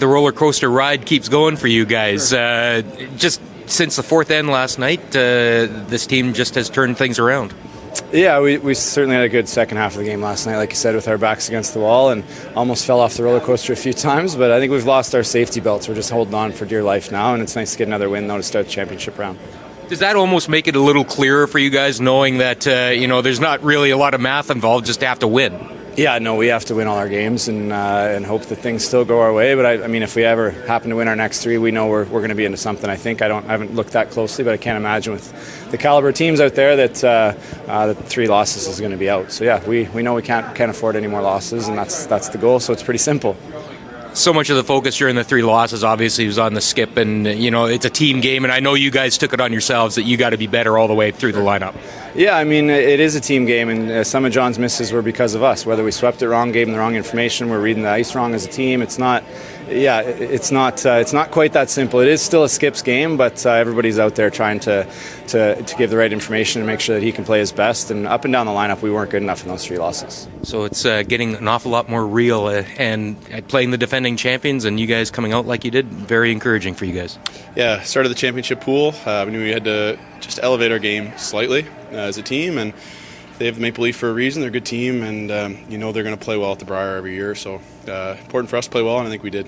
the roller coaster ride keeps going for you guys. Just since the fourth end last night, this team just has turned things around. Yeah, we certainly had a good second half of the game last night, like you said, with our backs against the wall, and almost fell off the roller coaster a few times, but I think we've lost our safety belts. We're just holding on for dear life now, and it's nice to get another win, though, to start the championship round. Does that almost make it a little clearer for you guys, knowing that there's not really a lot of math involved, just to have to win? Yeah, no, we have to win all our games and hope that things still go our way. But I mean, if we ever happen to win our next three, we know we're going to be into something. I think I haven't looked that closely, but I can't imagine with the caliber of teams out there that 3 losses is going to be out. So yeah, we know we can't afford any more losses, and that's the goal. So it's pretty simple. So much of the focus during the 3 losses obviously was on the skip, and it's a team game, and I know you guys took it on yourselves that you got to be better all the way through the lineup. Yeah, I mean, it is a team game, and some of John's misses were because of us. Whether we swept it wrong, gave him the wrong information, we're reading the ice wrong as a team. It's not quite that simple. It is still a skips game, but everybody's out there trying to give the right information and make sure that he can play his best. And up and down the lineup, we weren't good enough in those 3 losses. So it's getting an awful lot more real, and playing the defending champions, and you guys coming out like you did, very encouraging for you guys. Yeah, started the championship pool. We knew we had to just elevate our game slightly as a team, and they have the Maple Leaf for a reason. They're a good team, and they're going to play well at the Brier every year. So important for us to play well, and I think we did.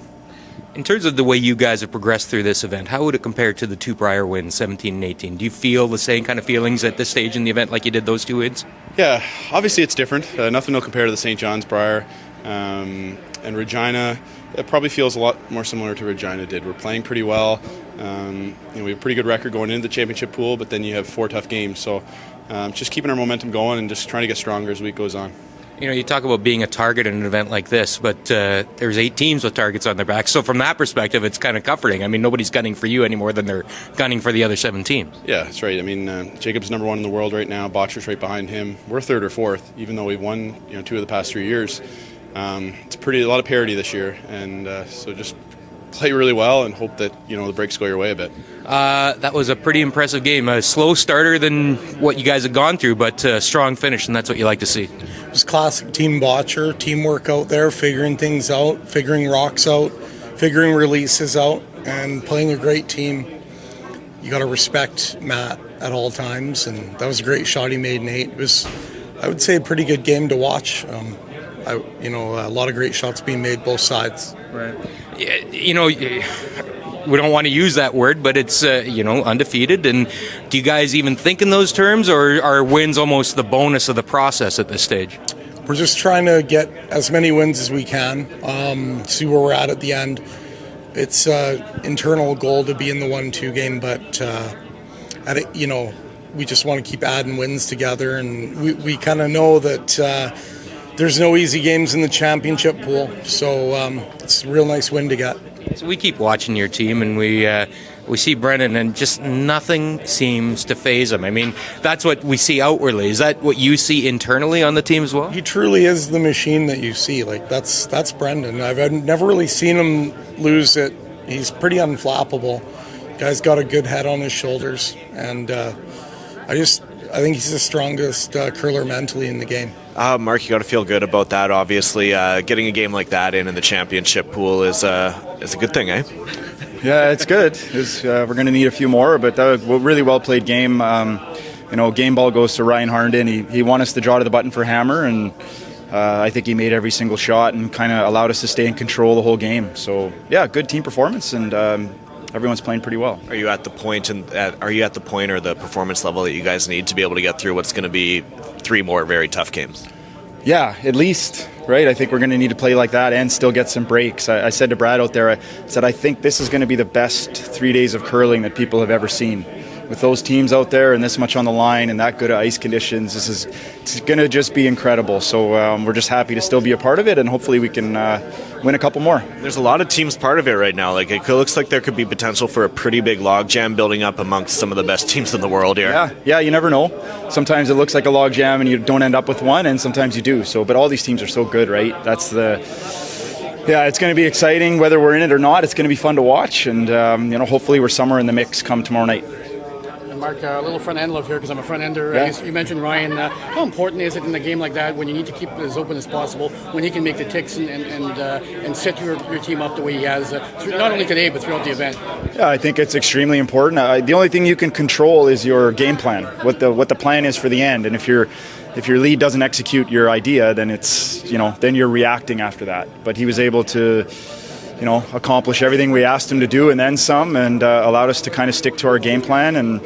In terms of the way you guys have progressed through this event, how would it compare to the 2 Brier wins, 17 and 18? Do you feel the same kind of feelings at this stage in the event like you did those 2 wins? Yeah, obviously it's different. Nothing will compare to the St. John's Brier. And Regina, it probably feels a lot more similar to Regina did. We're playing pretty well. We have a pretty good record going into the championship pool, but then you have 4 tough games. So just keeping our momentum going and just trying to get stronger as the week goes on. You talk about being a target in an event like this, but there's 8 teams with targets on their backs. So from that perspective, it's kind of comforting. I mean, nobody's gunning for you any more than they're gunning for the other 7 teams. Yeah, that's right. I mean, Jacob's number 1 in the world right now. Botcher's right behind him. We're 3rd or 4th, even though we've won 2 of the past 3 years. It's a lot of parity this year, and so just play really well and hope that the breaks go your way a bit. That was a pretty impressive game. A slow starter than what you guys had gone through, but a strong finish, and that's what you like to see. It was classic team botcher, teamwork out there, figuring things out, figuring rocks out, figuring releases out, and playing a great team. You got to respect Matt at all times, and that was a great shot he made, Nate. It was, I would say, a pretty good game to watch. A lot of great shots being made both sides. Right. We don't want to use that word, but it's undefeated. And do you guys even think in those terms, or are wins almost the bonus of the process at this stage? We're just trying to get as many wins as we can. See where we're at the end. It's an internal goal to be in the 1-2 game, but we just want to keep adding wins together, and we kind of know that. There's no easy games in the championship pool, so it's a real nice win to get. So we keep watching your team, and we see Brennan, and just nothing seems to faze him. I mean, that's what we see outwardly. Is that what you see internally on the team as well? He truly is the machine that you see. Like that's Brendan. I've never really seen him lose it. He's pretty unflappable. Guy's got a good head on his shoulders, and I think he's the strongest curler mentally in the game. Mark, you got to feel good about that. Obviously, getting a game like that in the championship pool is a good thing, eh? Yeah, it's good. We're going to need a few more, but that was a really well played game. Game ball goes to Ryan Harnden. He won us the draw to the button for Hammer, and I think he made every single shot and kind of allowed us to stay in control the whole game. So yeah, good team performance, and everyone's playing pretty well. Are you at the point or the performance level that you guys need to be able to get through what's going to be 3 more very tough games? Yeah, at least, right? I think we're going to need to play like that and still get some breaks. I said to Brad out there, I said, I think this is going to be the best 3 days of curling that people have ever seen. With those teams out there and this much on the line and that good of ice conditions, it's going to just be incredible. So we're just happy to still be a part of it, and hopefully we can win a couple more. There's a lot of teams part of it right now. Like, it looks like there could be potential for a pretty big logjam building up amongst some of the best teams in the world here. Yeah, you never know. Sometimes it looks like a logjam and you don't end up with one, and sometimes you do. So, but all these teams are so good, right? It's going to be exciting whether we're in it or not. It's going to be fun to watch, and hopefully we're somewhere in the mix come tomorrow night. Marc, a little front end love here because I'm a front ender. Yeah. You mentioned Ryan. How important is it in a game like that when you need to keep it as open as possible, when he can make the ticks and set your team up the way he has, not only today but throughout the event? Yeah, I think it's extremely important. The only thing you can control is your game plan, what the plan is for the end, and if your lead doesn't execute your idea, then then you're reacting after that. But he was able to accomplish everything we asked him to do and then some, and allowed us to kind of stick to our game plan. And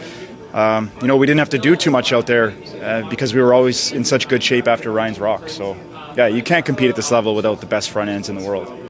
we didn't have to do too much out there because we were always in such good shape after Ryan's rock. So yeah, you can't compete at this level without the best front ends in the world.